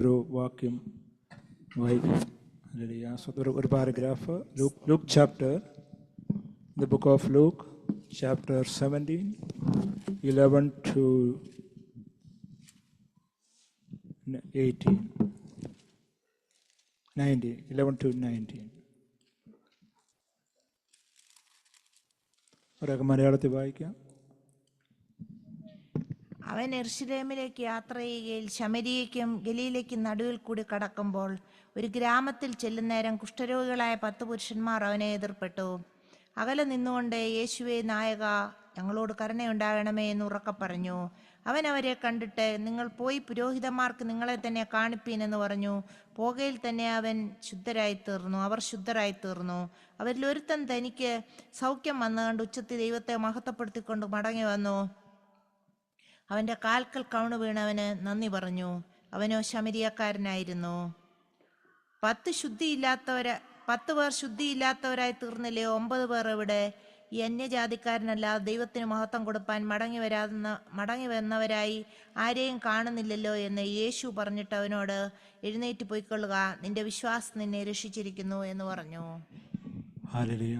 ഒരു വാക്യം വായിക്കും. ഒരു paragraph. Luke chapter, the book of Luke, chapter 17, 11 to 18, 19, 11 to 19. ഒരൊക്കെ മലയാളത്തിൽ വായിക്കാം. അവൻ യെരൂശലേമിലേക്ക് യാത്ര ചെയ്യുകയിൽ ശമര്യയ്ക്കും ഗലീലയ്ക്കും നടുവിൽ കൂടി കടക്കുമ്പോൾ ഒരു ഗ്രാമത്തിൽ ചെല്ലുന്നേരം കുഷ്ഠരോഗികളായ 10 പുരുഷന്മാർ അവനെ എതിർപ്പെട്ടു. അകലെ നിന്നുകൊണ്ട്, യേശുവേ നായക, ഞങ്ങളോട് കരുണയുണ്ടാകണമേ എന്ന് ഉറക്കെ പറഞ്ഞു. അവൻ അവരെ കണ്ടിട്ട്, നിങ്ങൾ പോയി പുരോഹിതന്മാർക്ക് നിങ്ങളെ തന്നെ കാണിപ്പീൻ എന്ന് പറഞ്ഞു. പോകയിൽ തന്നെ അവർ ശുദ്ധരായി തീർന്നു. അവരിൽ ഒരുത്തൻ തനിക്ക് സൗഖ്യം വന്നുകൊണ്ട് ഉച്ചത്തിൽ ദൈവത്തെ മഹത്വപ്പെടുത്തിക്കൊണ്ട് മടങ്ങി വന്നു. അവൻ്റെ കാൽക്കൽ കവിണ് വീണവന് നന്ദി പറഞ്ഞു. അവനോ ശമരിയക്കാരനായിരുന്നു. 10 പേർ ശുദ്ധിയില്ലാത്തവരായി തീർന്നില്ലയോ? 9 പേർ എവിടെ? ഈ അന്യജാതിക്കാരനല്ലാതെ ദൈവത്തിന് മഹത്വം കൊടുപ്പാൻ മടങ്ങി വന്നവരായി ആരെയും കാണുന്നില്ലല്ലോ എന്ന് യേശു പറഞ്ഞിട്ട് അവനോട്, എഴുന്നേറ്റ് പോയിക്കൊള്ളുക, നിന്റെ വിശ്വാസം നിന്നെ രക്ഷിച്ചിരിക്കുന്നു എന്ന് പറഞ്ഞു. ഹല്ലേലൂയ.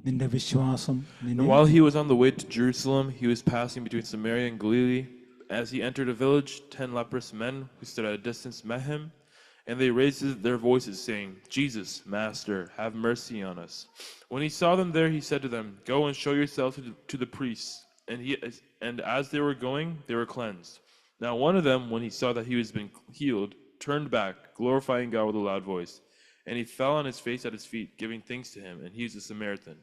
നിന്റെ വിശ്വാസം. While he was on the way to Jerusalem, he was passing between Samaria and Galilee. As he entered a village, 10 leprous men who stood at a distance met him, and they raised their voices, saying, Jesus, Master, have mercy on us. When he saw them there, he said to them, Go and show yourselves to the priests. And as they were going, they were cleansed. Now one of them, when he saw that he was been healed, turned back, glorifying God with a loud voice. And he fell on his face at his feet, giving thanks to him, and he was a Samaritan.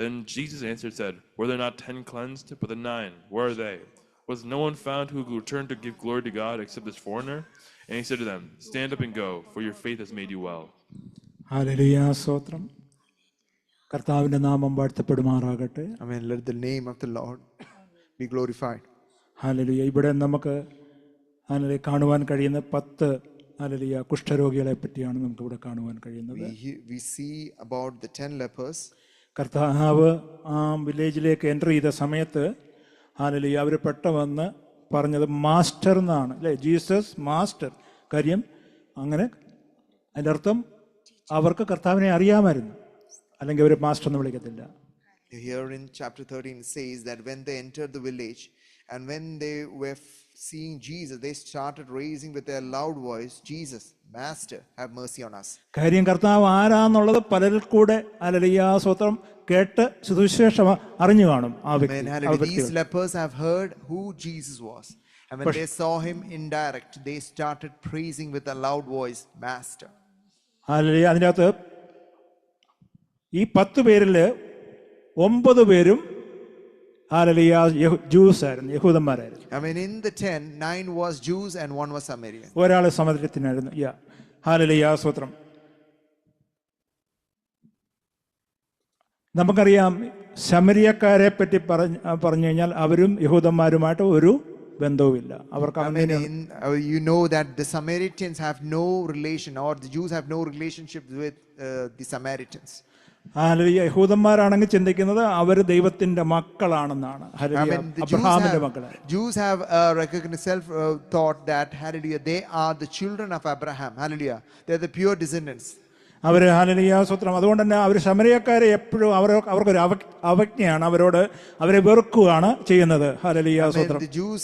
Then Jesus answered and said, Were there not 10 cleansed? But the 9, where are they? Was no one found who returned to give glory to God except this foreigner? And he said to them, Stand up and go, for your faith has made you well. Hallelujah. സ്തോത്രം. കർത്താവിന്റെ നാമം വാഴ്ത്തപ്പെടുമാറാകട്ടെ. Amen. Let the name of the Lord be glorified. Hallelujah. ഇവിടെ നമുക്ക് കാണുവാൻ കഴിയുന്ന 10 hallelujah കുഷ്ഠരോഗികളെ പറ്റിയാണ് നമുക്ക് ഇവിടെ കാണുവാൻ കഴിയുന്നത്. We see about the 10 lepers. കർത്താവ് ആ വില്ലേജിലേക്ക് എൻ്റർ ചെയ്ത സമയത്ത് ഹല്ലേലൂയ അവർ പെട്ടെന്ന് പറഞ്ഞത് മാസ്റ്റർ എന്നാണ്, അല്ലേ? Jesus master. കാര്യം അങ്ങനെ അതിൻ്റെ അർത്ഥം അവർക്ക് കർത്താവിനെ അറിയാമായിരുന്നു, അല്ലെങ്കിൽ അവർ മാസ്റ്റർ എന്ന് വിളിക്കത്തില്ല. Here in chapter 13 says that when they entered the village and when they were seeing Jesus, they started raising with their loud voice, Jesus, Master, have mercy on us. കാര്യം കർത്താവ് ആരാന്നുള്ളത് പലരിൽ കൂടെ ഹല്ലേലൂയ സ്തോത്രം കേട്ട് സുവിശേഷം അറിഞ്ഞു കാണും ആ വ്യക്തി. These lepers have heard who Jesus was, and when they saw him indirect, they started praising with a loud voice, Master. Hallelujah. അതിനകത്ത് ഈ 10 പേരിൽ 9 പേരും ഹല്ലേലൂയ ജൂസ് ആയിരുന്നു, യഹൂദന്മാരായിരുന്നു. I mean, in the 10, 9 was Jews and 1 was Samaritan. ഒരാൾ സമരിയനായിരുന്നു. Hallelujah സ്തോത്രം. നമുക്കറിയാം ശമരിയക്കാരെ പറ്റി പറഞ്ഞു കഴിഞ്ഞാൽ അവരും യഹൂദന്മാരുമായിട്ട് ഒരു ബന്ധവുമില്ല. അവർക്ക് you know that the Samaritans have no relation, or the Jews have no relationship with the Samaritans. യഹൂദന്മാരാണെങ്കിൽ ചിന്തിക്കുന്നത് അവർ ദൈവത്തിന്റെ മക്കളാണെന്നാണ്. അബ്രഹാമിന്റെ മക്കളാണ്. Jews have recognized self-thought that hallelujah, they are the children of Abraham. Hallelujah, they are the pure descendants. അവര് hallelujah സ്തോത്രം. അതുകൊണ്ട് തന്നെ അവർ ശമരിയക്കാരെ എപ്പോഴും അവർക്കൊരു അവജ്ഞയാണ്, അവരെ വെറുക്കുകയാണ് ചെയ്യുന്നത്. ഹല്ലേലൂയ സ്തോത്രം. The Jews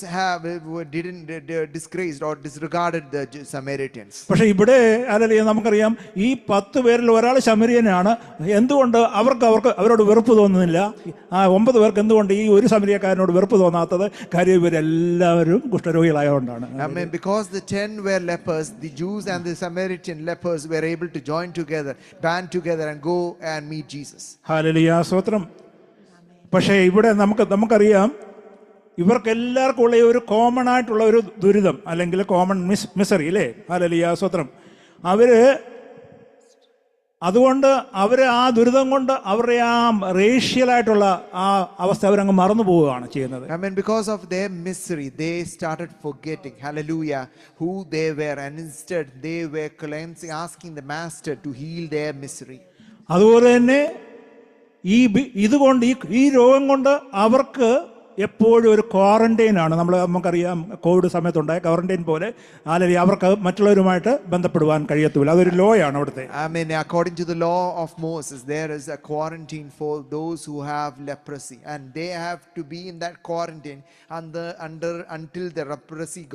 didn't disgraced or disregarded the Samaritans. പക്ഷെ ഇവിടെ ഹല്ലേലൂയ നമുക്കറിയാം ഈ 10 പേരിൽ ഒരാൾ ശമരിയനാണ്. എന്തുകൊണ്ട് അവരോട് വെറുപ്പ് തോന്നുന്നില്ല? ആ 9 പേർക്ക് എന്തുകൊണ്ട് ഈ ഒരു ശമരിയക്കാരനോട് വെറുപ്പ് തോന്നാത്തത്? കാര്യം ഇവരെല്ലാവരും കുഷ്ഠരോഗികളായതുകൊണ്ടാണ്. Because the 10 were lepers, the Jews and the Samaritan lepers were able to join together, band together and go and meet Jesus. Hallelujah സ്തോത്രം. പക്ഷേ ഇവിടെ നമുക്കറിയാം ഇവർക്ക് എല്ലാവർക്കും ഉള്ള ഒരു കോമൺ ആയിട്ടുള്ള ഒരു ദുരിതം, അല്ലെങ്കിൽ കോമൺ മിസറി, അല്ലേ? ഹല്ലേലൂയ സ്തോത്രം. അതുകൊണ്ട് ആ ദുരിതം കൊണ്ട് അവരുടെ ആ റേഷ്യലായിട്ടുള്ള ആ അവസ്ഥ അവരങ്ങ് മറന്നു പോവുകയാണ് ചെയ്യുന്നത്. I mean, because of their misery, they started forgetting, hallelujah, who they were, and instead they were asking the Master to heal their misery. അതുപോലെ തന്നെ ഇതുകൊണ്ട് ഈ രോഗം കൊണ്ട് അവർക്ക് എപ്പോഴും ഒരു ക്വാറന്റൈൻ ആണ്. നമുക്കറിയാം കോവിഡ് സമയത്തുണ്ടായ ക്വാറന്റൈൻ പോലെ അല്ലെങ്കിൽ അവർക്ക് മറ്റുള്ളവരുമായിട്ട് ബന്ധപ്പെടുവാൻ കഴിയത്തില്ല. അതൊരു ലോ ആണ് അവിടുത്തെ. I mean, according to the law of Moses, there is a quarantine for those who have leprosy, and they have to be in that quarantine until the leprosy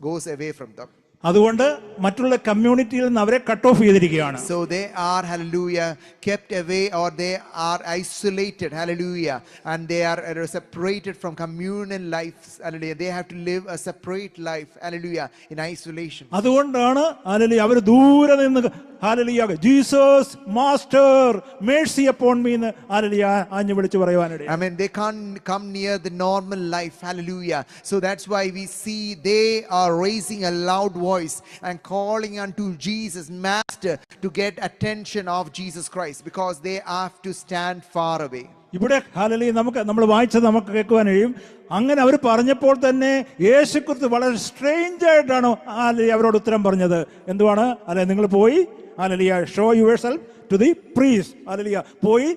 goes away from them. അതുകൊണ്ട് മറ്റുള്ള കമ്മ്യൂണിറ്റിയിൽ നിന്ന് അവരെ cut off ചെയ്തിരിക്കുകയാണ്. So they are, hallelujah, kept away, or they are isolated, hallelujah, and they are separated from communal life, hallelujah. They have to live a separate life, hallelujah, in isolation. അതുകൊണ്ടാണ് hallelujah അവർ ദൂരെ നിന്ന് hallelujah Jesus master Mercy upon me എന്ന് hallelujah ആഞ്ഞു വിളിച്ചു പറയുവാനിടയായി. I mean, they can't come near the normal life, hallelujah. So that's why we see they are raising a loud voice and calling unto Jesus Master to get attention of Jesus Christ, because they have to stand far away. ഇവിടെ hallelujah നമ്മൾ വായിച്ചത് നമുക്ക് കേൾക്കുവാൻ കഴിയും. അങ്ങനെ അവർ പറഞ്ഞപ്പോൾ തന്നെ യേശുക്രിസ്തു വളരെ സ്ട്രേഞ്ച് ആയിട്ടാണ് ഹല്ലേലൂയ അവരോട് ഉത്തരം പറഞ്ഞത്. എന്തുവാണ്? അല്ലെ, നിങ്ങൾ പോയി hallelujah show yourself to the priest, hallelujah പോയി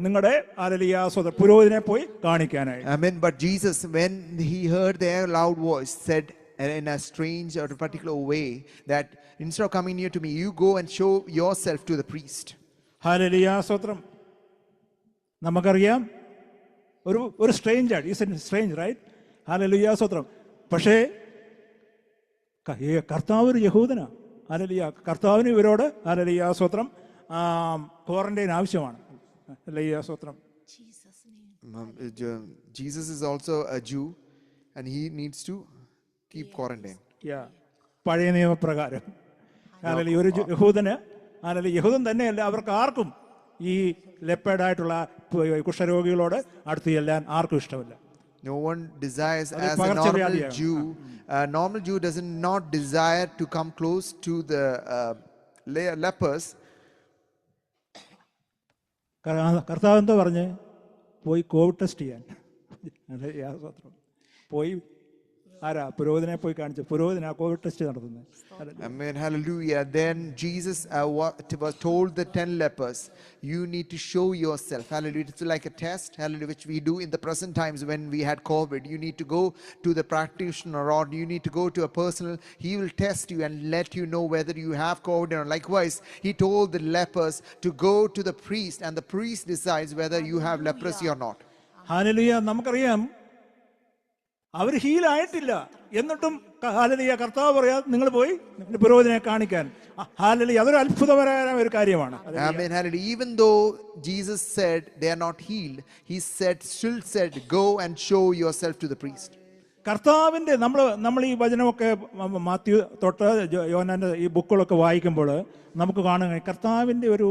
നിങ്ങളുടെ ഹല്ലേലൂയ പുരോഹിതനെ പോയി കാണിക്കാനായി. Amen. But Jesus, when he heard their loud voice, said in a strange or a particular way that instead of coming near to me, you go and show yourself to the priest. Hallelujah സ്തോത്രം. നമുക്കറിയാം ഒരു strange ആണ്. Is strange, right? Hallelujah സ്തോത്രം. പക്ഷേ കർത്താവ് ഒരു യഹൂദനാ. Hallelujah. കർത്താവിന് ഇവരോട് ഹല്ലേലൂയ സ്തോത്രം ക്വാറന്റൈൻ ആവശ്യമാണ്. ഹല്ലേലൂയ സ്തോത്രം. Jesus is also a Jew, and he needs to keep quarantine. പഴയ നിയമപ്രകാരം ഹല്ലേലൂയ ഒരു യഹൂദന് ഹല്ലേലൂയ യഹൂദൻ തന്നെയല്ല, അവർക്ക് ആർക്കും ഈ ലെപ്പേഡായിട്ടുള്ള കുഷ്ഠരോഗികളോട് അടുത്ത് ചെല്ലാൻ ആർക്കും ഇഷ്ടമില്ല. No one desires, as a normal Jew, a normal Jew does not desire to come close to the lepers. കർത്താവ് എന്താ പറഞ്ഞ്? പോയി കോവിഡ് ടെസ്റ്റ് ചെയ്യാൻ. പോയി ആരാ? പുരോഹിതനെ പോയി കാണിച്ചു. പുരോഹിതനാ കോവിഡ് ടെസ്റ്റ് നടത്തുന്നത്. Amen. Hallelujah. Then Jesus was told the 10 lepers, you need to show yourself. Hallelujah. It's like a test, hallelujah, which we do in the present times when we had COVID. You need to go to the practitioner, or you need to go to a personal. He will test you and let you know whether you have COVID or not. Likewise, he told the lepers to go to the priest, and the priest decides whether you have leprosy or not. Hallelujah. നമുക്കറിയാം അവർ ഹീലായിട്ടില്ല, എന്നിട്ടും hallelujah കർത്താവ് പറയാ നിങ്ങൾ പോയി പുരോഹിതനെ കാണിക്കാൻ. Hallelujah. അതൊരു അത്ഭുതകരമായ ഒരു കാര്യമാണ്. Amen. Hallelujah. Even though Jesus said they are not healed, he still said go and show yourself to the priest. കർത്താവിൻ്റെ നമ്മൾ ഈ വചനമൊക്കെ മാത്യു തൊട്ട് യോഹന്നാൻ്റെ ഈ ബുക്കുകളൊക്കെ വായിക്കുമ്പോൾ നമുക്ക് കാണാൻ കർത്താവിൻ്റെ ഒരു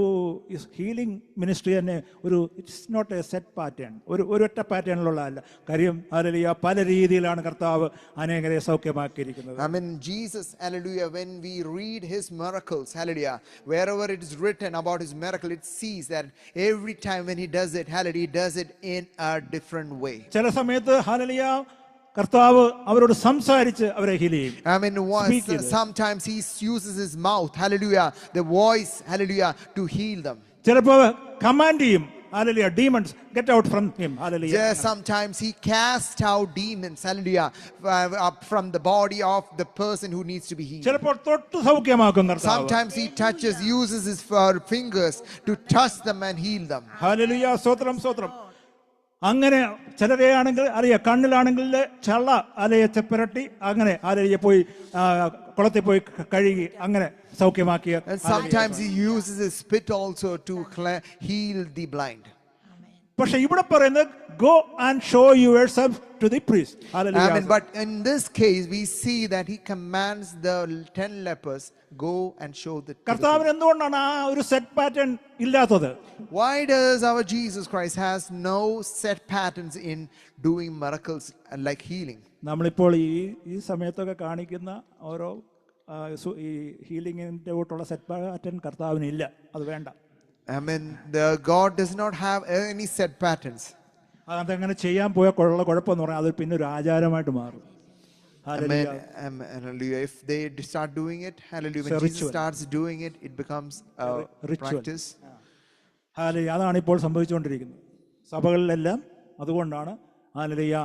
ഹീലിംഗ് മിനിസ്ട്രി തന്നെ it's not a set pattern, ഒരൊറ്റ പാറ്റേണിലുള്ളതല്ല. കാര്യം ഹല്ലേലൂയ പല രീതിയിലാണ് കർത്താവ് അനേകരെ സൗഖ്യമാക്കിയിരിക്കുന്നത്. I mean, Jesus, hallelujah, when we read his miracles, hallelujah, wherever it is written about his miracle, it sees that every time when he does it, hallelujah, he does it in a different way. ചില സമയത്ത് hallelujah കർത്താവ് അവരോട് സംസാരിച്ച് അവരെ heal ചെയ്യും. I mean, sometimes he uses his mouth, hallelujah, the voice, hallelujah, to heal them. ചിലപ്പോൾ command ചെയ്യും, hallelujah, demons get out from him, hallelujah. Sometimes he casts out demons, hallelujah, from the body of the person who needs to be healed. ചിലപ്പോൾ തൊട്ട് സൗഖ്യമാക്കും കർത്താവ്. Sometimes he uses his fingers to touch them and heal them. Hallelujah. സ്തോത്രം സ്തോത്രം. അങ്ങനെ ചിലരെ ആണെങ്കിൽ അറിയാം കണ്ണിലാണെങ്കിൽ ചള്ള അലയത്തെ പുരട്ടി അങ്ങനെ ആലയെ പോയി കുളത്തിൽ പോയി കഴുകി അങ്ങനെ സൗഖ്യമാക്കിയ. And sometimes he uses his spit also to heal the blind. പക്ഷെ ഇവിടെ പറയുന്നത് go and show yourself to the priest. Amen. But in this case we see that he commands the 10 lepers go and show the കർത്താവിന് എന്തുകൊണ്ടാണ് ആ ഒരു set pattern ഇല്ലാത്തത്? Why does our Jesus Christ has no set patterns in doing miracles like healing? നമ്മളിപ്പോൾ ഈ സമയത്തൊക്കെ കാണിക്കുന്ന ഓരോ ഈ ഹീലിംഗിന്റെ കൂട്ടുള്ള സെറ്റ് പാറ്റേൺ കർത്താവിനില്ല. അത് വേണ്ട. I mean, God does not have any set patterns. അതങ്ങനെ ചെയ്യാൻ പോയ കുഴപ്പമെന്ന് പറഞ്ഞാൽ അത് പിന്നെ ഒരു ആചാരമായിട്ട് മാറും. Hallelujah. If they start doing it, hallelujah, when Jesus starts doing it, it becomes a practice. ഹാലലിയ, അതാണ് ഇപ്പോൾ സംഭവിച്ചുകൊണ്ടിരിക്കുന്നത് സഭകളിലെല്ലാം. അതുകൊണ്ടാണ് ഹാലലിയ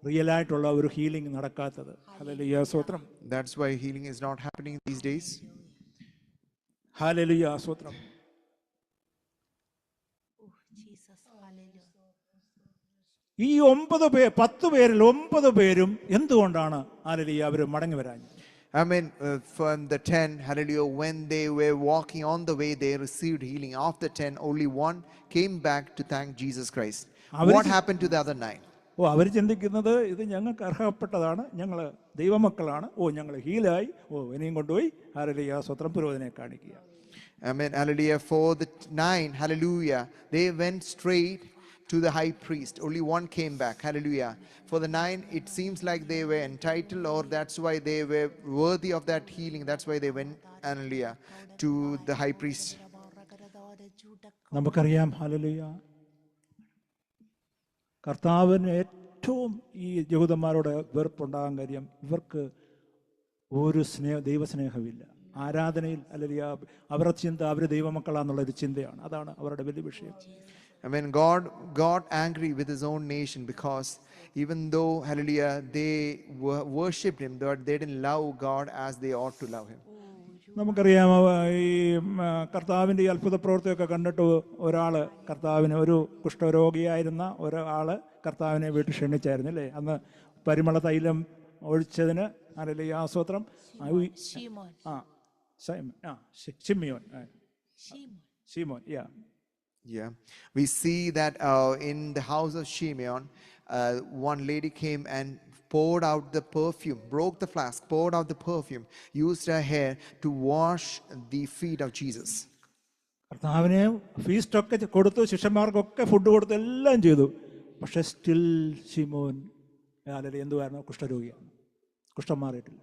റിയലായിട്ടുള്ള ഒരു ഹീലിംഗ് നടക്കാത്തത്. ഹാലലിയ സ്തോത്രം. That's why healing is not happening these days. ഹാലലിയ സ്തോത്രം. ഈ 10 പേരിൽ 9 പേരും എന്തുകൊണ്ടാണ് ഹാലലിയ അവർ മടങ്ങി വരാൻ? I mean, from the 10, hallelujah, when they were walking on the way, they received healing. Of the 10, only one came back to thank Jesus Christ. What happened to the other 9? അവർ ചിന്തിക്കുന്നത് ഇത് ഞങ്ങൾക്ക് അർഹപ്പെട്ടതാണ്, ഞങ്ങൾ ദൈവമക്കളാണ്, ഞങ്ങൾ ഹീലായി, ഇനിയും കൊണ്ടുപോയി ഹാലലിയ സ്വത്രം പുരോഹിതനെ കാണിക്കുക. Amen, hallelujah. For the 9, hallelujah, they went straight to the high priest. Only one came back, hallelujah. For the 9, it seems like they were entitled, or that's why they were worthy of that healing. That's why they went, hallelujah, to the high priest. നമുക്കറിയാം ഹാലലിയ, കർത്താവിന് ഏറ്റവും ഈ യഹൂദന്മാരോട് വെറുപ്പുണ്ടാകാൻ കാര്യം ഇവർക്ക് ഒരു ദൈവസ്നേഹമില്ല. ആരാധനയിൽ അല്ലെങ്കിൽ അവരുടെ ചിന്ത അവർ ദൈവമക്കളാന്നുള്ളൊരു ചിന്തയാണ്. അതാണ് അവരുടെ വലിയ വിഷയം. I mean, God got angry with his own nation because even though, hallelujah, they worshipped him, but they didn't love God as they ought to love him. നമുക്കറിയാം, ഈ കർത്താവിൻ്റെ ഈ അത്ഭുത പ്രവൃത്തിയൊക്കെ കണ്ടിട്ട് കർത്താവിന് ഒരു കുഷ്ഠരോഗിയായിരുന്ന ഒരാൾ കർത്താവിനെ വീട്ടിൽ ക്ഷണിച്ചായിരുന്നു അല്ലേ? അന്ന് പരിമള തൈലം ഒഴിച്ചതിന് അല്ലെങ്കിൽ ആസ്വത്രം ശിമോൻ. Yeah, we see that in the house of Shimeon, one lady came and poured out the perfume, broke the flask, poured out the perfume, used her hair to wash the feet of Jesus. കർത്താവിനെ ഫീസ്റ്റൊക്കെ കൊടുത്തു, ശിഷ്യന്മാർക്കൊക്കെ food കൊടുത്തു, എല്ലാം ചെയ്തു. പക്ഷെ still ശിമോൻ എന്തുവായിരുന്നു? കുഷ്ഠരോഗിയാണ്, കുഷ്ഠം മാറിയിട്ടില്ല.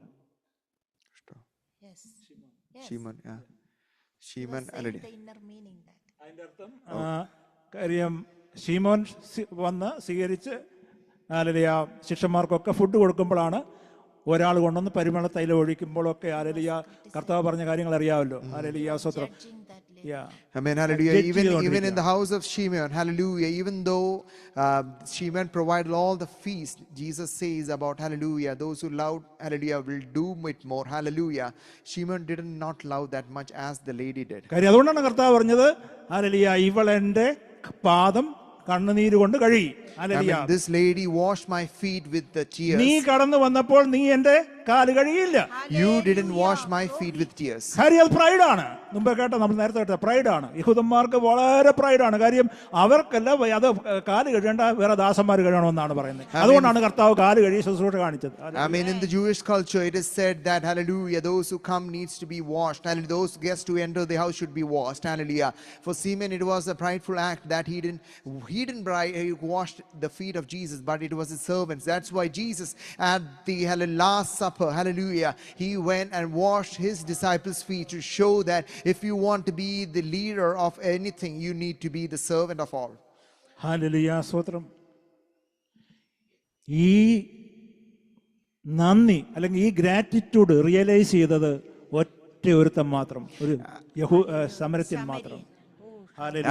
Shimon, yeah. Shimon, hallelujah. അതിൻ്റെ അർത്ഥം കാര്യം ശിമോൻ വന്ന് സ്വീകരിച്ച് ഹാലലിയ ശിഷ്യന്മാർക്കൊക്കെ ഫുഡ് കൊടുക്കുമ്പോഴാണ് ഒരാൾ കൊണ്ടുവന്ന് പരിമള തൈലം ഒഴിക്കുമ്പോഴൊക്കെ ഹാലലിയ കർത്താവ് പറഞ്ഞ കാര്യങ്ങൾ അറിയാമല്ലോ. ഹാലലിയ സ്വത്രം. Amen, hallelujah. Even in the house of Shimeon, hallelujah, even though Shimeon provided all the feast, Jesus says about, hallelujah, those who love, hallelujah, will do it more, hallelujah. Shimeon did not love that much as the lady did. കാര്യം അതുകൊണ്ടാണ് കർത്താവ് പറഞ്ഞത് ഹാലലിയ ഇവളെന്റെ പാദം കണ്ണുനീര് കൊണ്ട് കഴുകി. This lady washed my feet with the tears. നീ കടന്നു വന്നപ്പോൾ നീ എന്റെ കാല് കഴുകിയില്ല. You didn't wash my feet with tears. കാര്യം അത് പ്രൈഡാണ്. മുമ്പേ കേട്ട, നമ്മൾ നേരത്തെ കേട്ട പ്രൈഡാണ്. യഹൂദന്മാർക്ക് വളരെ പ്രൈഡാണ്. കാര്യം അവർക്കല്ല അത് കാല് കഴുകേണ്ട, വേറെ ദാസന്മാർ കഴുകണമെന്നാണ് പറയുന്നത്. അതുകൊണ്ടാണ് കർത്താവ് കാല് കഴുകി ശുശ്രൂഷ കാണിച്ചത്. I mean, in the Jewish culture, it is said that, hallelujah, those who come needs to be washed. Hallelujah, those guests who enter the house should be washed. Hallelujah. For Simeon, it was a prideful act that he didn't wash the feet of Jesus, but it was his servants. That's why Jesus at the Last Supper, hallelujah, he went and washed his disciples' feet to show that if you want to be the leader of anything, you need to be the servant of all. Hallelujah സ്തോത്രം. ഈ നന്ദി അല്ലെങ്കിൽ ഈ gratitude realise ചെയ്തത് ഒരുത്തൻ മാത്രം, ഒരു സമരത്തിൽ മാത്രം.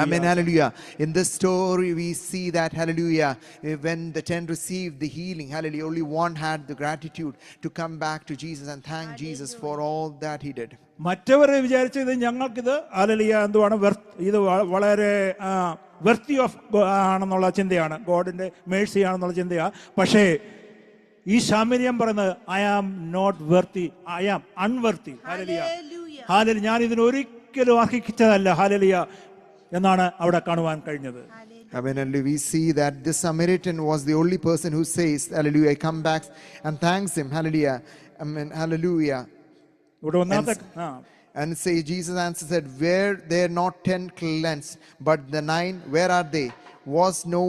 Amen, hallelujah. In this story we see that, hallelujah, when the 10 received the healing, hallelujah, only one had the gratitude to come back to Jesus and thank Jesus for all that he did. മറ്റവർ വിചാരിച്ചത് ഞങ്ങൾക്കിത് hallelujah എന്തുവാണ്, ഇത് വളരെ വെർത്തി of ആണെന്നുള്ള ചിന്തയാണ്, ഗോഡിന്റെ Mercy ആണെന്നുള്ള ചിന്തയാണ്. പക്ഷേ ഈ ശമരിയൻ പറയുന്നത് I am not worthy, I am unworthy. Hallelujah, hallelujah, ഞാൻ ഇതിന് ഒരിക്കലും അർഹിച്ചതല്ല. ഹല്ലേലൂയ എന്നാണ് അവിടെ കാണുവാൻ കഴിഞ്ഞത്. Amen. And we see that this Samaritan was the only person who says, hallelujah, I come back and thanks him. Hallelujah. Amen. Hallelujah. And say, Jesus answered, said, were there not 10 cleansed, but the 9, where are they? Was no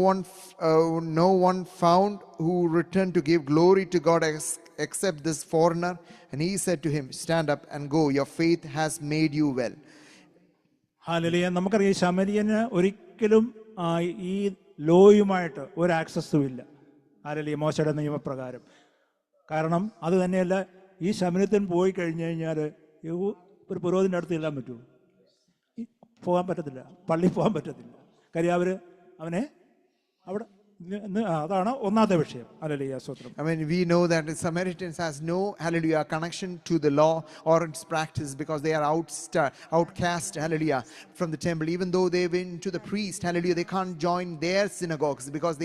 one found who returned to give glory to God except this foreigner? And he said to him, stand up and go. Your faith has made you well. Hallelujah. നമുക്കറിയാം ശമരിയന് ഒരിക്കലും ഈ ലോയുമായിട്ട് ഒരു ആക്സസും ഇല്ല. Hallelujah, മോശയുടെ നിയമപ്രകാരം. കാരണം അത് തന്നെയല്ല, ഈ ശമരിയൻ പോയി കഴിഞ്ഞു കഴിഞ്ഞാൽ ഒരു പുരോഹിതൻ്റെ അടുത്ത് ചെല്ലാൻ പറ്റുമോ? പോകാൻ പറ്റത്തില്ല, പള്ളിയിൽ പോകാൻ പറ്റത്തില്ല. കാര്യം അവനെ അവിടെ അതാണ് ഒന്നാമത്തെ വിഷയം. ഹല്ലേലൂയ, സ്തോത്രം. I mean, we know that the Samaritans has no, hallelujah, connection to the law or its practice because they are outcast, hallelujah, from the temple. Even though they went to the priest, hallelujah, they can't join their synagogues because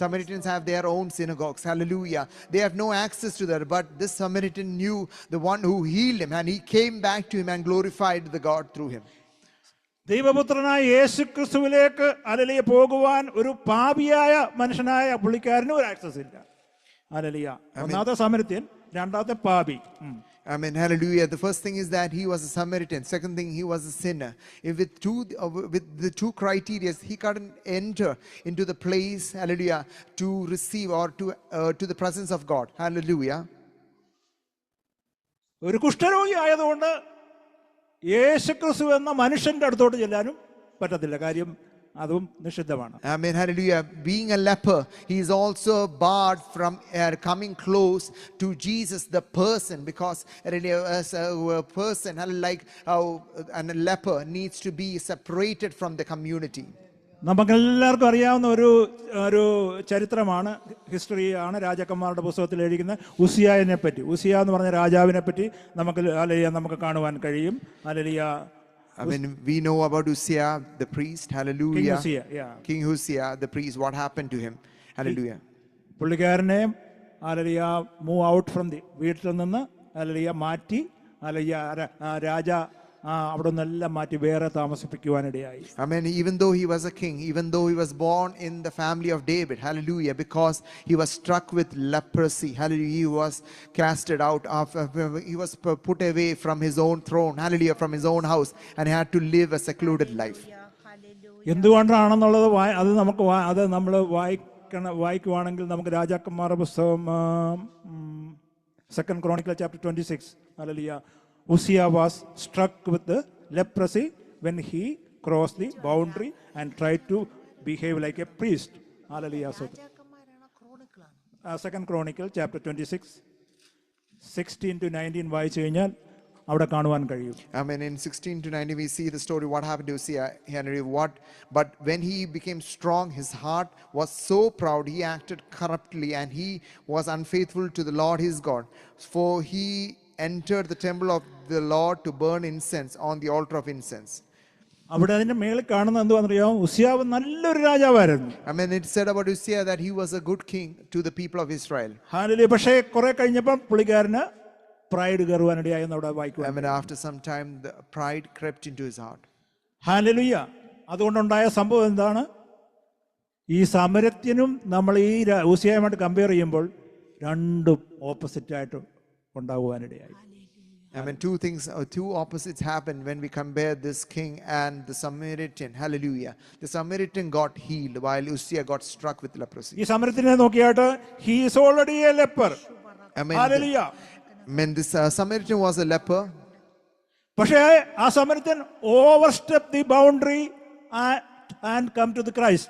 Samaritans have their own synagogues, hallelujah. They have no access to that. But this Samaritan knew the one who healed him, and he came back to him and glorified the God through him. ദൈവപുത്രനായ യേശു ക്രിസ്തുവിലേക്ക് hallelujah പോകുവാൻ ഒരു പാപിയായ മനുഷ്യനായ പുള്ളിക്കാരന് ഒരു access ഇല്ല. Hallelujah. ഒന്നാമത്തെ സാമര്യത്യൻ, രണ്ടാമത്തെ പാപി. Amen. Hallelujah. The first thing is that he was a Samaritan. Second thing, he was a sinner. With the two criteria, he couldn't enter into the place, hallelujah, to receive or to the presence of God. Hallelujah. ഒരു കുഷ്ഠരോഗി ആയതുകൊണ്ട് യേശുക്രിസ്തു എന്ന മനുഷ്യന്റെ അടുത്തോട്ട് ചെല്ലാനും പറ്റത്തില്ല. കാര്യം അതും നിഷിദ്ധമാണ്. Amen. Hallelujah. Being a leper, he is also barred from coming close to Jesus, the person, because as a person, like a leper, needs to be separated from the community. നമുക്കെല്ലാവർക്കും അറിയാവുന്ന ഒരു ചരിത്രമാണ്, ഹിസ്റ്ററിയാണ്, രാജാക്കന്മാരുടെ പുസ്തകത്തിൽ എഴുതിക്കുന്ന ഉസിയായെ പറ്റി. ഉസിയ എന്ന് പറഞ്ഞ രാജാവിനെ പറ്റി നമുക്ക് കാണുവാൻ കഴിയും. Hallelujah. I mean, we know about Uzziah, the priest. Hallelujah. King Uzziah, the priest. What happened to him? Hallelujah. പുള്ളിക്കാരനെ hallelujah move out from the വീട്ടിൽ നിന്ന് ഹല്ലേലൂയ മാറ്റി, രാജ അവിടെ നിന്നെല്ലാം മാറ്റി വേറെ താമസിപ്പിക്കുവാനിടയായി. I mean, even though he was a king, even though he was born in the family of David, hallelujah, because he was struck with leprosy, hallelujah, he was casted out he was put away from his own throne, hallelujah, from his own house, and he had to live a secluded life. എന്തുകൊണ്ടാണെന്നുള്ളത് അത് നമ്മൾ വായിക്കുവാണെങ്കിൽ നമുക്ക് രാജാക്കന്മാരുടെ പുസ്തകം 2 Chronicles chapter 26, hallelujah. Uzziah was struck with the leprosy when he crossed the boundary and tried to behave like a priest. Hallelujah. 2 Chronicles chapter 26, 16 to 19 വായിച്ചു കഴിഞ്ഞാൽ അവിടെ കാണുവാൻ കഴിയും. I mean, in 16 to 19 we see the story what happened to Uzziah, Henry. But when he became strong, his heart was so proud, he acted corruptly, and he was unfaithful to the Lord his God. For he entered the temple of the Lord to burn incense on the altar of incense. അവിടെ അതിന്റെ മേളിൽ കാണുന്ന എന്തുവാണെന്നറിയാമോ? ഉസിയാവ് നല്ലൊരു രാജാവായിരുന്നു. I mean, it said about Uzziah that he was a good king to the people of Israel. Hallelujah. പക്ഷേ കുറെ കഴിഞ്ഞപ്പോൾ പുള്ളിക്കാരന് പ്രൈഡ് കയറുവാനിടയായെന്ന് അവിടെ വായിക്കുക. I mean, after some time the pride crept into his heart. Hallelujah. അതുകൊണ്ടുണ്ടായ സംഭവം എന്താണ്? ഈ സാമര്യത്യനും നമ്മൾ ഈ ഉസിയായുമായിട്ട് കമ്പയർ ചെയ്യുമ്പോൾ രണ്ടും ഓപ്പോസിറ്റ് ആയിട്ട് ഉണ്ടാകുവാനിടയായി. I mean, two opposites happened when we compare this king and the Samaritan. Hallelujah. The Samaritan got healed while Uzziah got struck with leprosy. ഈ സാമര്യത്തിനെ നോക്കിയാട്ട് he is already a leper. Hallelujah. I mean, this Samaritan was a leper. പക്ഷേ ആ സാമര്യൻ overstep the boundary and come to the Christ.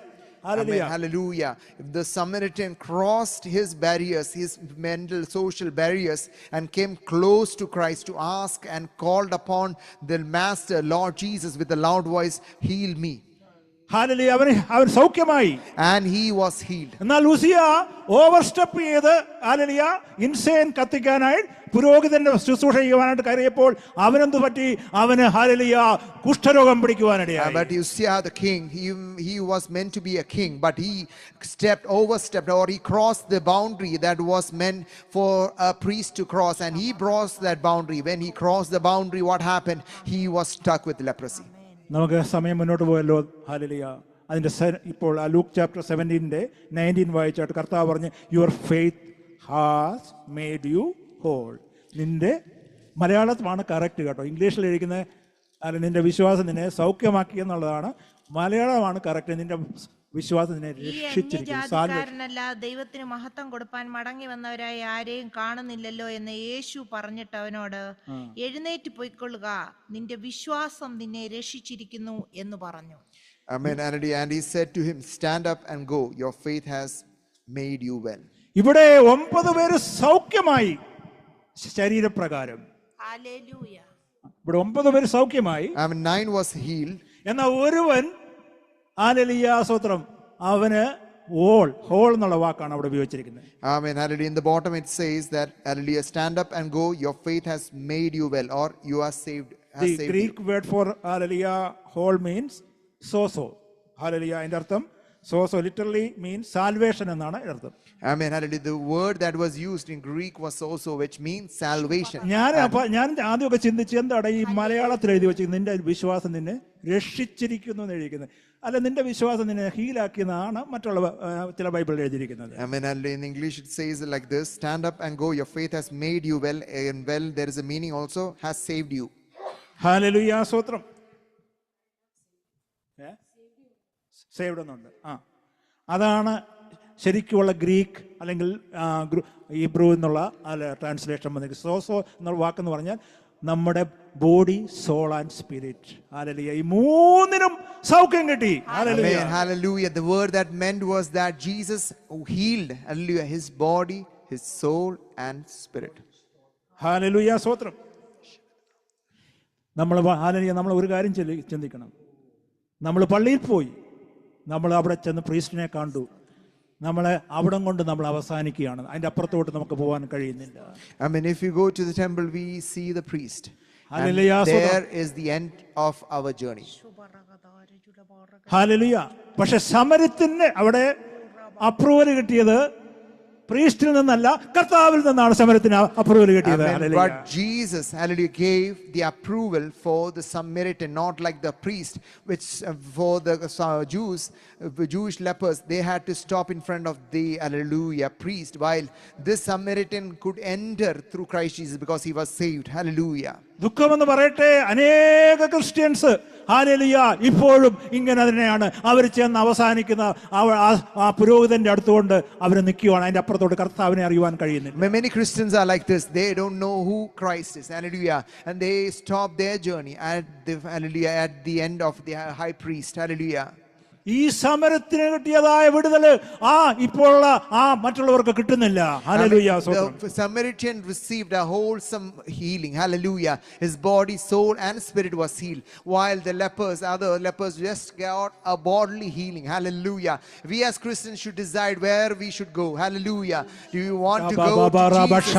Hallelujah. Amen. Hallelujah. The Samaritan crossed his barriers, his mental, social barriers, and came close to Christ to ask and called upon the Master, Lord Jesus, with a loud voice, heal me. Hallelujah. അവൻ സൗഖ്യമായി. And he was healed. എന്നാൽ ഉസിയ ഓവർസ്റ്റെപ്പ് ചെയ്ത് hallelujah insane കത്തിക്കാനായി പുരോഹിതന്റെ ശുശ്രൂഷ ചെയ്യുവാനായിട്ട് കയറിയപ്പോൾ അവനെന്ത് പറ്റി? അവന് hallelujah കുഷ്ഠരോഗം പിടിക്കുവാനിടയായി. But Uzziah the king, he was meant to be a king, but he overstepped, or he crossed the boundary that was meant for a priest to cross, and he crossed that boundary. When he crossed the boundary, what happened? He was stuck with leprosy. നമുക്ക് സമയം മുന്നോട്ട് പോയല്ലോ. Hallelujah. അതിന്റെ ഇപ്പോൾ Luke chapter 17:19 വായിച്ചാട്ട് കർത്താവ് പറഞ്ഞ് your faith has made you whole. നിന്റെ മലയാളത്തിലാണ് കറക്റ്റ് കേട്ടോ, ഇംഗ്ലീഷിൽ എഴുതിക്കുന്ന നിന്റെ വിശ്വാസം നിന്നെ സൗഖ്യമാക്കി എന്നുള്ളതാണ്. മലയാളമാണ് കറക്റ്റ്. നിന്റെ വിശ്വാസം നിന്നെ രക്ഷിച്ചിരിക്കുന്നു. ദൈവത്തിന് മഹത്വം കൊടുപ്പാൻ മടങ്ങി വന്നവരായി ആരെയും കാണുന്നില്ലല്ലോ എന്ന് യേശു പറഞ്ഞിട്ട് അവനോട് എഴുന്നേറ്റ് പോയിക്കൊള്ളുക, നിന്റെ വിശ്വാസം നിന്നെ രക്ഷിച്ചിരിക്കുന്നു എന്ന് പറഞ്ഞു. Amen. And he said to him, stand up and go, your faith has made you well. ഇവിടെ 9 പേര് സൗഖ്യമായി ശരീരപ്രകാരം. ഹല്ലേലൂയ. ഇവിടെ 9 പേര് സൗഖ്യമായി. I mean, 9 was healed. എന്നാൽ ഒരുവൻ ഹല്ലേലൂയ സ്തോത്രം അവന് ഹോൾ എന്നുള്ള വാക്കാണ് അവിടെ ഉപയോഗിച്ചിരിക്കുന്നത്. Amen. Hallelujah. In the bottom it says that, hallelujah, stand up and go, your faith has made you well, or you are saved. Has The saved Greek you. word for hallelujah whole means sozo. Hallelujah അതിന്റെ അർത്ഥം sozo literally means salvation എന്നാണ് അർത്ഥം. Amen. Hallelujah. The word that was used in Greek was also, which means salvation. ഞാൻ ആദ്യമൊക്കെ ചിന്തിച്ച് എന്താണ് ഈ മലയാളത്തിൽ എഴുതി വെച്ച് നിന്റെ വിശ്വാസം നിന്നെ രക്ഷിച്ചിരിക്കുന്നു എന്ന് എഴുതിയിരിക്കുന്നത്. അല്ല, നിന്റെ വിശ്വാസം നിന്നെ ഹീലാക്കിയെന്നാണ് മറ്റുള്ള ചില ബൈബിളിൽ എഴുതിയിരിക്കുന്നത്. Amen. Hallelujah. In English it says like this, stand up and go, your faith has made you well, and well there is a meaning also, has saved you. Hallelujah സ്തോത്രം. സേവ്ഡ് എന്നുണ്ട്. അതാണ് ശരിക്കുമുള്ള ഗ്രീക്ക് അല്ലെങ്കിൽ Hebrew എന്നുള്ള translation വന്നിരിക്കുന്നത്. സോസോ എന്നുള്ള വാക്കെന്ന് പറഞ്ഞാൽ നമ്മുടെ body, soul and spirit. Hallelujah. ഈ മൂന്നിനും സൗഖ്യം കിട്ടി. Hallelujah. Amen. Hallelujah. The word that meant was that Jesus healed, hallelujah, his body, his soul and spirit. Hallelujah സ്തോത്രം. നമ്മൾ ഒരു കാര്യം ചിന്തിക്കണം. നമ്മൾ പള്ളിയിൽ പോയി, നമ്മൾ അവിടെ ചെന്ന് പ്രീസ്റ്റിനെ കണ്ടു, നമ്മളെ അവിടം കൊണ്ട് നമ്മൾ അവസാനിക്കുകയാണ്. അതിന്റെ അപ്പുറത്തോട്ട് നമുക്ക് പോകാൻ കഴിയുന്നില്ല. I mean, if you go to the temple, we see the priest. And Hallelujah. there is the end of our journey. Hallelujah. പക്ഷെ സമരത്തിന് അവിടെ അപ്രൂവൽ കിട്ടിയത് പ്രീസ്റ്റിൽ നിന്നല്ല, കർത്താവിൽ നിന്നാണ് സമരത്തിന് അപ്രൂവൽ കിട്ടിയത്. Amen. But Jesus, hallelujah, gave the approval for the Samaritan, not like the priest, which for the Jews, Jewish lepers, they had to stop in front of the, hallelujah, priest, while this Samaritan could enter through Christ Jesus because he was saved. Hallelujah. ദുഃഖമെന്ന് പറയട്ടെ, അനേക Christians hallelujah ഇപ്പോഴും ഇങ്ങനെ തന്നെയാണ്. അവർ ചെന്ന് അവസാനിക്കുന്ന ആ പുരോഹിതന്റെ അടുത്തുകൊണ്ട് അവർ നിൽക്കുകയാണ്. അതിന്റെ അപ്പുറത്തോട്ട് കർത്താവിനെ അറിയുവാൻ കഴിയുന്നില്ല. Many Christians are like this. They don't know who Christ is. Hallelujah. And they stop their journey at the, hallelujah, at the end of the high priest. Hallelujah. ഈ സമരത്തിന് കിട്ടിയതായ വിടുതല് ഇപ്പോഴുള്ള മറ്റുള്ളവർക്ക് കിട്ടുന്നില്ല. Hallelujah. The Samaritan received a wholesome healing. Hallelujah. His body, soul and spirit was healed, while the other lepers just got a bodily healing. Hallelujah. We as Christians should decide where we should go. Hallelujah. Do you want to go to Jesus,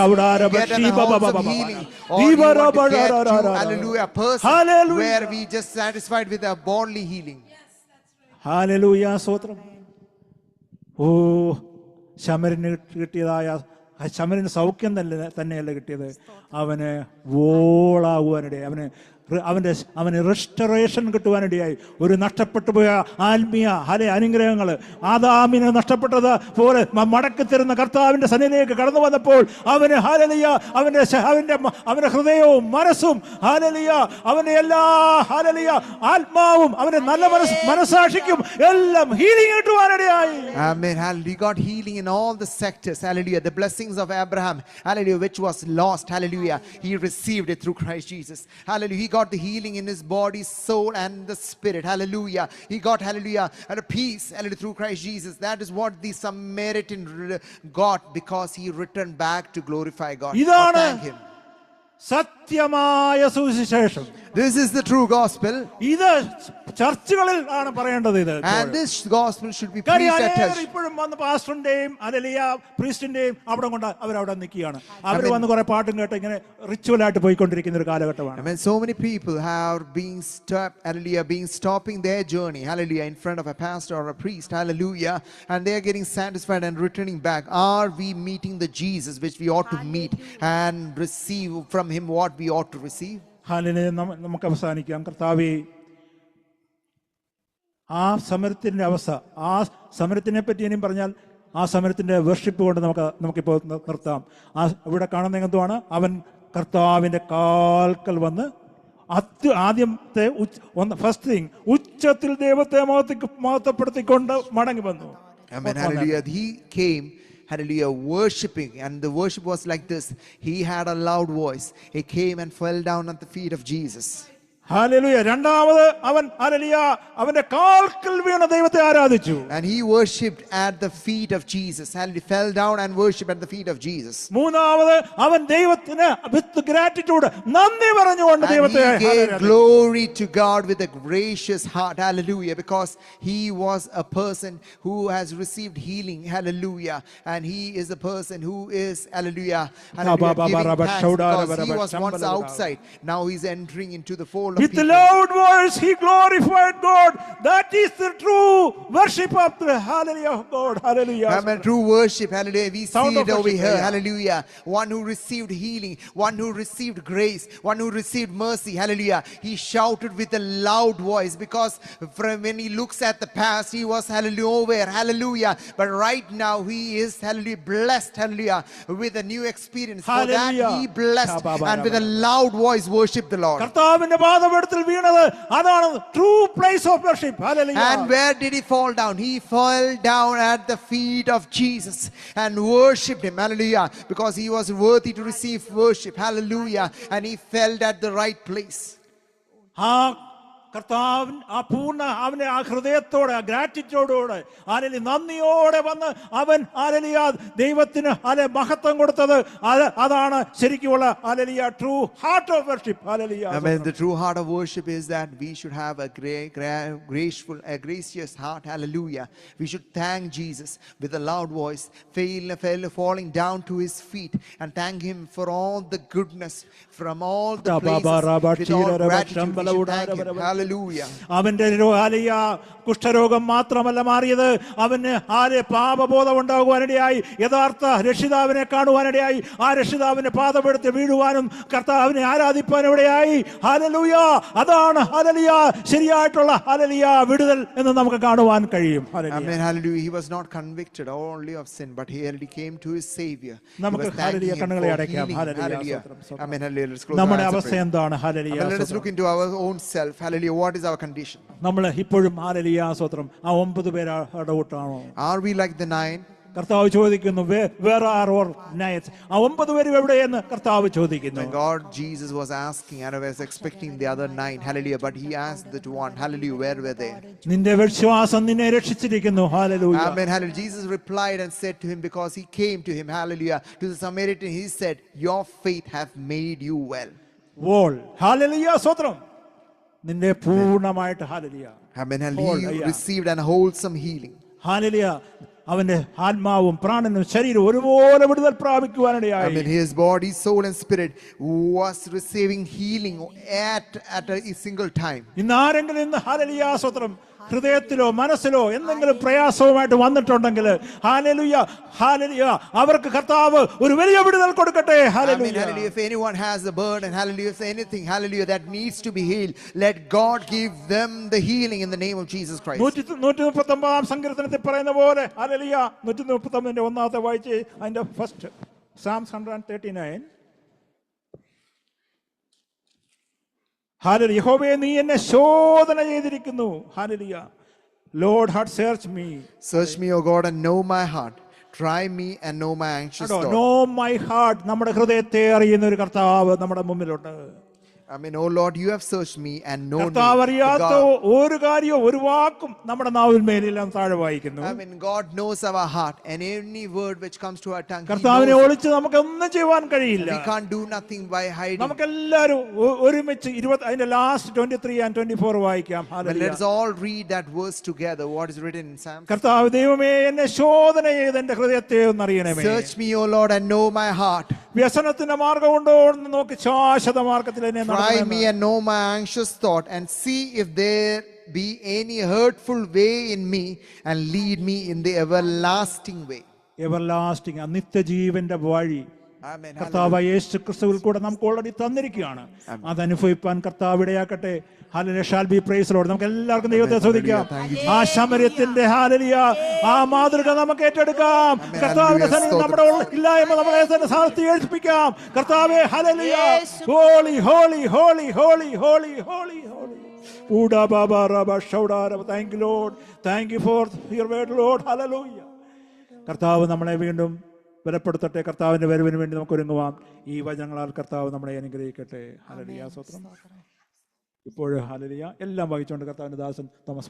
get a wholesome healing, or do you want to get to, hallelujah, a person where we just satisfied with a bodily healing? Hallelujah സ്തോത്രം. ശമരന് കിട്ടിയതായ ശമരന് സൗഖ്യം തന്നെയല്ല കിട്ടിയത്, അവന് വോളാകുവാനിടയായി, അവന് restoration കിട്ടുവാനിടയായി. ഒരു നഷ്ടപ്പെട്ടു പോയ ആത്മീയ അനുഗ്രഹങ്ങൾ ആദാമിന് നഷ്ടപ്പെട്ടത് പോലെ മടക്കി തരുന്ന കർത്താവിന്റെ സന്നിധിയിലേക്ക് കടന്നു വന്നപ്പോൾ അവന് ഹല്ലേലൂയ അവന്റെ ഹൃദയവും മനസ്സും ഹല്ലേലൂയ അവന്റെ എല്ലാ ഹല്ലേലൂയ ആത്മാവും അവന്റെ നല്ല മനസാക്ഷിക്കും എല്ലാം healing കിട്ടുവാനിടയായി. Amen. Hallelujah. He got healing in all the sectors. Hallelujah. The blessings of Abraham, hallelujah, which was lost, hallelujah, he received it through Christ Jesus. Hallelujah. He got the healing in his body, soul and the spirit. Hallelujah. He got, hallelujah, and a peace, hallelujah, through Christ Jesus. That is what the Samaritan got because he returned back to glorify God. Thank him. സത്യമായ സുവിശേഷം. This is the true gospel. ഇത് ചർച്ചുകളിൽ ആണ് പറയേണ്ടത്. ഇത് and this gospel should be preached at church. ഇപ്പോഴും വന്ന് പാസ്റ്ററിന്റെയും hallelujah പ്രീസ്റ്റിന്റെയും അവിടെ കൊണ്ട് അവരവിടെ നിൽക്കുകയാണ്. അവർ വന്ന് കുറെ പാട്ടും കേട്ട് ഇങ്ങനെ റിച്വൽ ആയിട്ട് പോയിക്കൊണ്ടിരിക്കുന്ന ഒരു കാലഘട്ടമാണ്. I mean, so many people have been stopping their journey, hallelujah, in front of a pastor or a priest, hallelujah, and they are getting satisfied and returning back. Are we meeting the Jesus which we ought to meet and receive from him what we ought to receive? Hallelujah. നമുക്ക് അവസാനിക്കാം. കർത്താവേ, ആ സമരത്തിന്റെ അവസ്ഥ, ആ സമരത്തിനെ പറ്റി ഇനിയും പറഞ്ഞാൽ ആ സമരത്തിന്റെ വർഷിപ്പ് കൊണ്ട് നമുക്കിപ്പോൾ നിർത്താം. ഇവിടെ കാണുന്ന എന്തുവാണ്? അവൻ കർത്താവിന്റെ കാൽക്കൽ വന്ന് ആദ്യത്തെ ഫസ്റ്റ് തിങ് ഉച്ചത്തിൽ ദൈവത്തെ മഹത്വപ്പെടുത്തിക്കൊണ്ട് മടങ്ങി വന്നു. Amen. Hallelujah. He came, hallelujah, worshipping, and the worship was like this. He had a loud voice. He came and fell down at the feet of Jesus. Hallelujah. രണ്ടാമത് അവൻ ഹല്ലേലൂയ അവന്റെ കാൽക്കൽ വീണ ദൈവത്തെ ആരാധിച്ചു. And he worshipped at the feet of Jesus. And he fell down and worshipped at the feet of Jesus. മൂന്നാമത് അവൻ ദൈവത്തിന് വിത്ത് gratitude നന്ദി പറഞ്ഞുകൊണ്ട് And ദൈവത്തെ he gave ആരാധിച്ചു. glory to God with a gracious heart. Hallelujah. Because he was a person who has received healing. Hallelujah. And he is a person who is, hallelujah, hallelujah, giving thanks because he was once outside. Now he's entering into the fold of With people. loud voice he glorified God. That is the true worship of the hallelujah of God. Hallelujah. Amen. True worship. Hallelujah. We Sound see of it over worship, here. yeah. Hallelujah. One who received healing, one who received grace, one who received mercy. Hallelujah. He shouted with a loud voice because from when he looks at the past, he was hallelujah nowhere. Hallelujah. But right now he is hallelujah blessed. Hallelujah. With a new experience. For that Hallelujah. he blessed and with a loud voice worshiped the Lord. കർത്താവിന്റെ പാദപീഠത്തിൽ വീണത് അതാണ് true place of worship. Hallelujah. And where did he fall down? He fell down at the feet of Jesus and worshipped him. Hallelujah. Because he was worthy to receive worship. Hallelujah. And he fell at the right place. ആ കർത്താവിൻ ആ പൂർണ്ണ അവന്റെ ആ ഹൃദയത്തോടെ ആ ഗ്രാറ്റിറ്റ്യൂഡോടെ ആരലി നന്ദിയോടെ വന്ന് അവൻ ആരലിയ ദൈവത്തിന് ആലെ മഹത്വം കൊടുത്തത് അതാണ് ശരിക്കുമുള്ള ആരലിയ true heart of worship. Hallelujah. Amen. The true heart of worship is that we should have a gracious heart. Hallelujah. We should thank Jesus with a loud voice, falling down to his feet and thank him for all the goodness from all the places. With all gratitude, we should thank him. Hallelujah. അവന്റെ കുഷ്ഠരോഗം മാത്രമല്ല മാറിയത്, അവന് ആരെ പാപബോധം ഉണ്ടാകുവാനിടയായി, യഥാർത്ഥ രക്ഷിതാവിനെ കാണുവാനിടയായി, ആ രക്ഷിതാവിന്റെ പാദപീഠത്തിൽ വീഴുവാനും കർത്താവിനെ ആരാധിപ്പാനും ഇടയായി. ഹല്ലേലൂയ. അതാണ് ഹല്ലേലൂയ ശരിയായിട്ടുള്ള ഹല്ലേലൂയ വിടുതൽ എന്ന് നമുക്ക് കാണുവാൻ കഴിയും. Amen. Hallelujah. He was not convicted only of sin, but he came to his Savior. നമുക്ക് ഹല്ലേലൂയ കണ്ണുകളെ അടയ്ക്കാം. Hallelujah. Amen. Hallelujah. Let's close നമ്മുടെ our eyes അവസ്ഥ and pray. എന്താണ്? Hallelujah. Amen. Let us look into our own self. Hallelujah. What is our condition? നമ്മൾ ഇപ്പോഴും hallelujah സ്തോത്രം ആ 9 പേരുടെ കൂട്ടാണോ? Are we like the 9? കർത്താവ് ചോദിക്കുന്നു, വേർ ആർ ഓർ നൈറ്റ്സ്, ആ 9 പേരും എവിടെയെന്ന് കർത്താവ് ചോദിക്കുന്നു. When God Jesus was asking and was expecting the other 9, hallelujah, but he asked that one, hallelujah, where were they? നിന്റെ വിശ്വാസം നിന്നെ രക്ഷിച്ചിരിക്കുന്നു. Hallelujah. Amen. Hallelujah. Jesus replied and said to him, because he came to him, hallelujah, to the Samaritan, he said, your faith hath made you well. Whole. Hallelujah സ്തോത്രം. നിന്റെ പൂർണ്ണമായിട്ട് hallelujah. Amen. Hallelujah. He received an wholesome healing. Hallelujah. അവന്റെ ആത്മാവും പ്രാണനും ശരീരവും ഒരുപോലെ വിടുതൽ പ്രാപിക്കുവാനിടയായി. Amen. His body, soul and spirit was receiving healing at a single time. ഇന്ന് ആരെങ്കിലും ഇന്ന് ഹല്ലേലൂയ സ്തോത്രം ഹൃദയത്തിലോ മനസ്സിലോ എന്തെങ്കിലും പ്രയാസവുമായിട്ട് വന്നിട്ടുണ്ടെങ്കിൽ ഹല്ലേലൂയ ഹല്ലേലൂയ അവർക്ക് കർത്താവ് ഒരു വലിയ വിടുതൽ കൊടുക്കട്ടെ. Amen. Hallelujah. If anyone has a burden, hallelujah, if anything, hallelujah, that needs to be healed, let God give them the healing in the name of Jesus Christ. 139 സങ്കീർത്തനത്തിൽ പറയുന്ന പോലെ ഹല്ലേലൂയ 139 ഒന്നാമത്തെ വായിച്ച് അതിന്റെ ഫസ്റ്റ് Psalms 139. ഹല്ലേലൂയ. യഹോവേ നീ എന്നെ ശോധന ചെയ്തിരിക്കുന്നു. Hallelujah. Lord had searched me. Search me, O God, and know my heart. Try me and know my anxious thought. Know my heart. നമ്മുടെ ഹൃദയത്തെ അറിയുന്ന ഒരു കർത്താവ് നമ്മുടെ മുമ്പിലുണ്ട്. Amen. Oh Lord, you have searched me and known കർത്താവ് me. അറിയാത്ത ഒരു കാര്യവും ഒരു വാക്കും നമ്മുടെ നാവിൽ മേലെല്ലാം താഴെ വായിക്കുന്നു. Amen. God knows our heart and any word which comes to our tongue. കർത്താവിനെ ഒളിച്ച് നമുക്ക് ഒന്നും ചെയ്യാൻ കഴിയില്ല. We can't do nothing by hiding. നമുക്കെല്ലാവരും ഒരുമിച്ച് 20 അതിന്റെ ലാസ്റ്റ് 23 and 24 വായിക്കാം. But let's all read that verse together. What is written in Psalms? കർത്താവ് ദൈവമേ എന്നെ ശോധന ചെയ്ത് എന്റെ ഹൃദയത്തെ ഒന്ന് അറിയണമേ. Search me, O Lord, and know my heart. വ്യസനത്തിന്റെ മാർഗമുണ്ടോ എന്ന് നോക്കി ശാശ്വത മാർഗത്തിൽ എന്നെ Try me and know my anxious thought, and see if there be any hurtful way in me, and lead me in the everlasting way. Everlasting നിത്യജീവന്റെ വഴി Amen. കർത്താവ് യേശു ക്രിസ്തുവിൽ കൂടെ നമുക്ക് ഓൾറെഡി തന്നിരിക്കുകയാണ്. അതനുഭവിപ്പാൻ കർത്താവ് ഇടയാക്കട്ടെ. Hallelujah. Shall be praise lord. നമുക്ക് എല്ലാവർക്കും ദൈവത്തെ സ്തുതിക്കാം. ആ ശമര്യത്തിന്റെ ഹല്ലേലൂയ ആ മാതൃക നമുക്ക് ഏറ്റെടുക്കാം. കർത്താവിന്റെ സന്നിധിയിൽ നമ്മുടെ ഇല്ലായ്മ നമ്മളെ തന്നെ സാധിപ്പിക്കാം. കർത്താവേ hallelujah. Holy holy holy holy holy holy holy. ഊഡാ ബാബാ റബാ ഷൗഡാ റബ. Thank you lord. Thank you for your word lord. Hallelujah. കർത്താവ് നമ്മളെ വീണ്ടും ബലപ്പെടുത്തട്ടെ. കർത്താവിന്റെ വരവിന് വേണ്ടി നമുക്ക് ഒരുങ്ങുവാം. ഈ വചനങ്ങളാൽ കർത്താവ് നമ്മളെ അനുഗ്രഹിക്കട്ടെ. ഹല്ലേലൂയ. സ്തോത്രം. ഇപ്പോൾ ഹല്ലേലൂയ എല്ലാം വഹിച്ചുകൊണ്ട് കർത്താവിൻ്റെ ദാസൻ തോമസ്